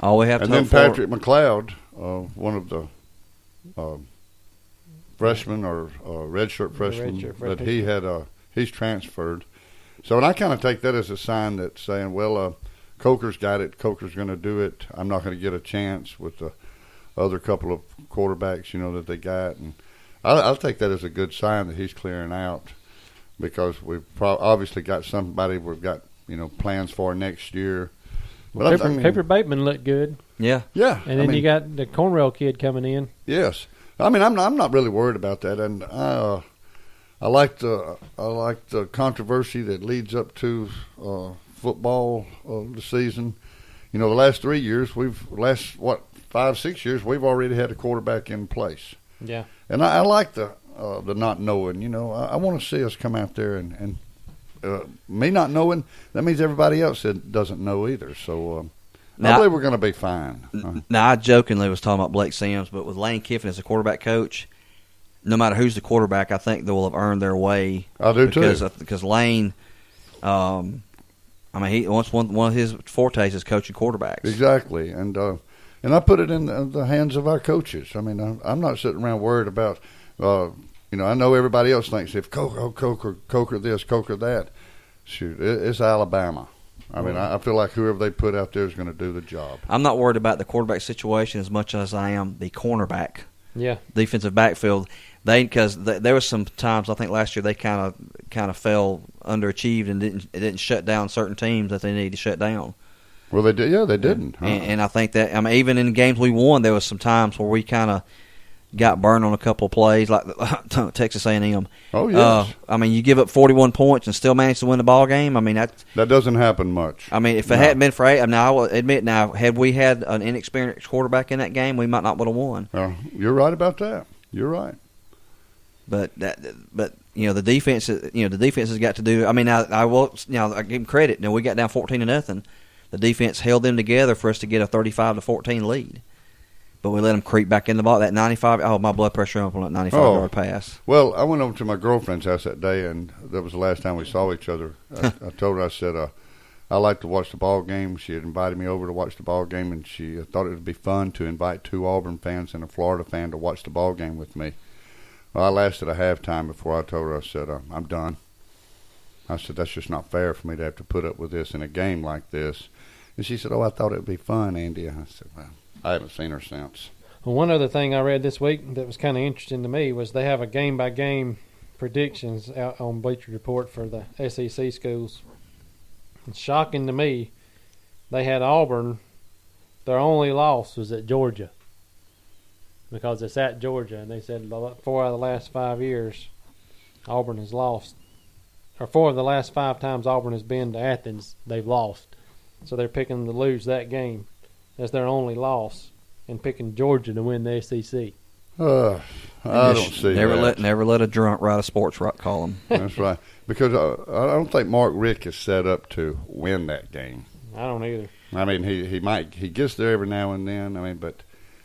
All we have to And then hope for. Patrick McLeod, one of the freshmen or redshirt freshmen, but he's transferred. So, and I kind of take that as a sign that saying, well, Coker's got it. Coker's going to do it. I'm not going to get a chance with the other couple of quarterbacks, that they got. And I'll take that as a good sign that he's clearing out, because we've obviously got somebody we've got, plans for next year. Well, Cooper Bateman looked good. Yeah. Yeah. And then you got the Cornwell kid coming in. Yes. I mean, I'm not really worried about that. And I like the controversy that leads up to football the season. The last 3 years, 5-6 years, we've already had a quarterback in place. Yeah. And I like the not knowing. I want to see us come out there and me not knowing, that means everybody else doesn't know either. So I believe we're going to be fine. Now, I jokingly was talking about Blake Sims, but with Lane Kiffin as a quarterback coach, no matter who's the quarterback, I think they will have earned their way. I do too. Because Lane, one of his fortes is coaching quarterbacks. Exactly, and I put it in the hands of our coaches. I mean, I'm not sitting around worried about. I know everybody else thinks if Coker this, Coker that. Shoot, it's Alabama. I mean, I feel like whoever they put out there is going to do the job. I'm not worried about the quarterback situation as much as I am the cornerback. Yeah. Defensive backfield. Because there was some times I think last year they kind of fell underachieved and didn't shut down certain teams that they needed to shut down. Well, they did. Yeah, they didn't. And I think that even in games we won, there was some times where we kind of got burned on a couple of plays, like Texas A&M. Oh yes. You give up 41 points and still manage to win the ball game. I mean that doesn't happen much. I mean, if it hadn't been for I will admit had we had an inexperienced quarterback in that game, we might not would have won. You're right about that. You're right. But the defense, the defense has got to do. I mean, I will. I give them credit. We got down 14-0. The defense held them together for us to get a 35-14 lead. But we let them creep back in the ball. That 95. Oh, my blood pressure up on that 95-yard pass. Well, I went over to my girlfriend's house that day, and that was the last time we saw each other. I told her, I said, I like to watch the ball game. She had invited me over to watch the ball game, and she thought it would be fun to invite 2 Auburn fans and a Florida fan to watch the ball game with me. Well, I lasted a halftime before I told her, I said, I'm done. I said, that's just not fair for me to have to put up with this in a game like this. And she said, I thought it would be fun, Andy. I said, well, I haven't seen her since. Well, one other thing I read this week that was kind of interesting to me was they have a game-by-game predictions out on Bleacher Report for the SEC schools. It's shocking to me. They had Auburn. Their only loss was at Georgia, because it's at Georgia, and they said 4 out of the last 5 years Auburn has lost. Or 4 of the last 5 times Auburn has been to Athens, they've lost. So they're picking to lose that game. That's their only loss, and picking Georgia to win the SEC. I don't see that. Never let a drunk write a sports column. That's right. Because I don't think Mark Richt is set up to win that game. I don't either. I mean, he gets there every now and then. I mean, but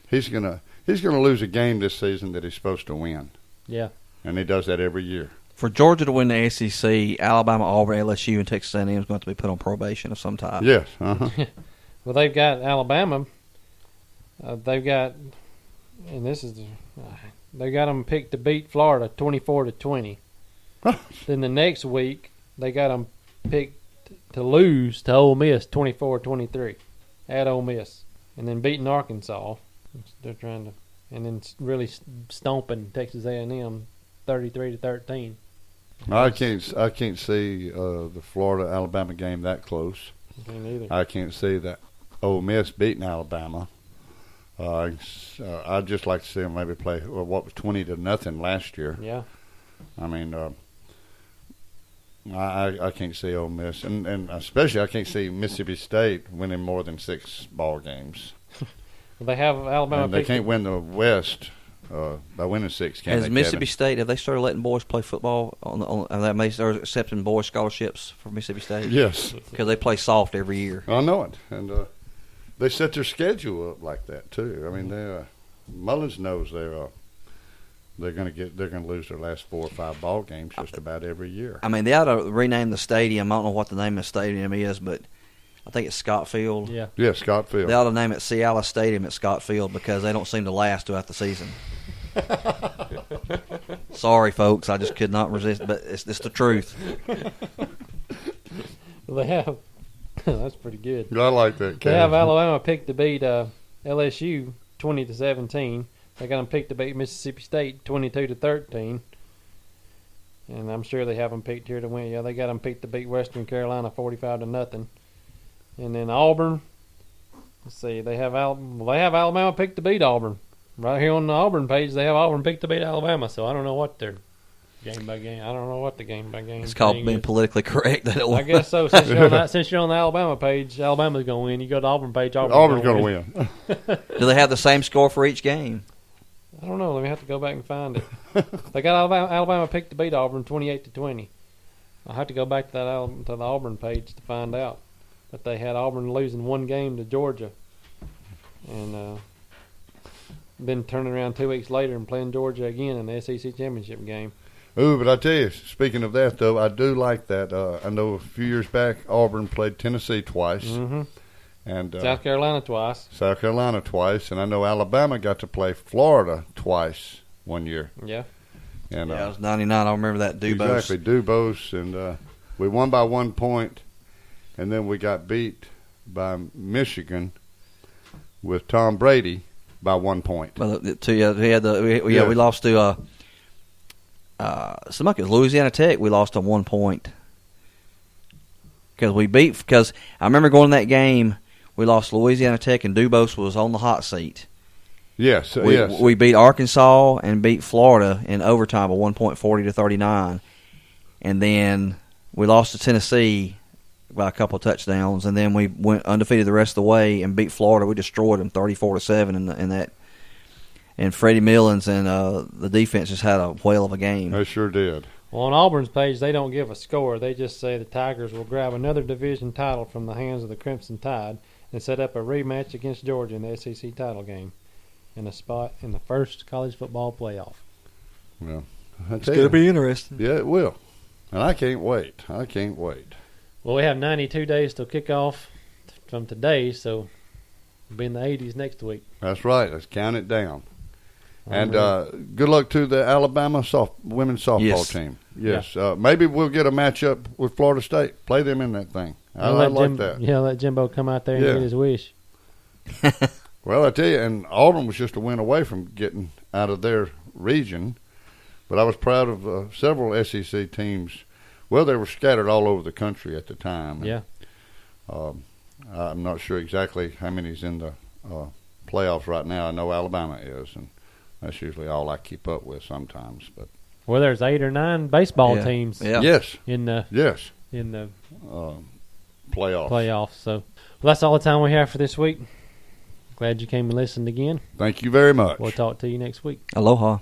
he's gonna lose a game this season that he's supposed to win. Yeah. And he does that every year. For Georgia to win the SEC, Alabama, Auburn, LSU, and Texas A&M is going to be put on probation of some type. Yes. Well, they've got Alabama. They've got, and this is, they got them picked to beat Florida 24-20. Then the next week they got them picked to lose to Ole Miss 24-23 at Ole Miss, and then beating Arkansas. They're trying to, and then really stomping Texas A&M 33-13. I can't see the Florida Alabama game that close. Me neither. I can't see that Ole Miss beating Alabama. I'd just like to see them maybe play what was 20-0 last year. Yeah. I mean, I can't see Ole Miss, and especially I can't see Mississippi State winning more than 6 ball games. They have Alabama. And they can't win the West by winning 6. Has Mississippi State, have they started letting boys play football have they started accepting boys scholarships for Mississippi State? Yes, because they play soft every year. I know it, and they set their schedule up like that too. I mean, Mullins knows they're going to lose their last 4 or 5 ball games just about every year. I mean, they ought to rename the stadium. I don't know what the name of the stadium is, but I think it's Scott Field. Yeah. Yeah, Scott Field. They ought to name it Cialis Stadium at Scott Field because they don't seem to last throughout the season. Sorry, folks, I just could not resist, but it's the truth. They have. That's pretty good. I like that. They have Alabama picked to beat LSU 20-17. They got them picked to beat Mississippi State 22-13. And I'm sure they have them picked here to win. Yeah, they got them picked to beat Western Carolina 45-0. And then Auburn. Let's see, they have Alabama picked to beat Auburn. Right here on the Auburn page, they have Auburn picked to beat Alabama. So I don't know what they're game by game. I don't know what the game by game. It's called being politically correct. I guess so. Since you're on the Alabama page, Alabama's going to win. You go to the Auburn page, Auburn's going to win. Do they have the same score for each game? I don't know. Let me have to go back and find it. They got Alabama picked to beat Auburn 28-20. I'll have to go back to the Auburn page to find out. But they had Auburn losing one game to Georgia, and been turning around 2 weeks later and playing Georgia again in the SEC championship game. Ooh, but I tell you, speaking of that, though, I do like that. I know a few years back, Auburn played Tennessee twice. Mm-hmm. And South Carolina twice. South Carolina twice. And I know Alabama got to play Florida twice one year. Yeah. it And, was 99. I remember that. Dubose. Exactly, Dubose. And we won by 1 point, and then we got beat by Michigan with Tom Brady by 1 point. Well, we lost to it was Louisiana Tech. We lost on 1 point because I remember going to that game. We lost Louisiana Tech, and Dubose was on the hot seat. Yes, we beat Arkansas and beat Florida in overtime by 1 point, 40-39, and then we lost to Tennessee by a couple of touchdowns, and then we went undefeated the rest of the way and beat Florida. We destroyed them 34-7 in that. And Freddie Millens and the defense just had a whale of a game. They sure did. Well, on Auburn's page, they don't give a score. They just say the Tigers will grab another division title from the hands of the Crimson Tide and set up a rematch against Georgia in the SEC title game and a spot in the first college football playoff. Well, it's going to be interesting. Yeah, it will. And I can't wait. Well, we have 92 days till kickoff from today, so we'll be in the 80s next week. That's right. Let's count it down. And good luck to the Alabama women's softball team. Yes. Yeah. Maybe we'll get a matchup with Florida State. Play them in that thing. I like that. Yeah, let Jimbo come out there and get his wish. Well, I tell you, and Auburn was just a win away from getting out of their region. But I was proud of several SEC teams. Well, they were scattered all over the country at the time. Yeah. I'm not sure exactly how many's in the playoffs right now. I know Alabama is, and that's usually all I keep up with sometimes. But well, there's 8 or 9 baseball teams. Yeah. Yes. In the playoffs. So, well, that's all the time we have for this week. Glad you came and listened again. Thank you very much. We'll talk to you next week. Aloha.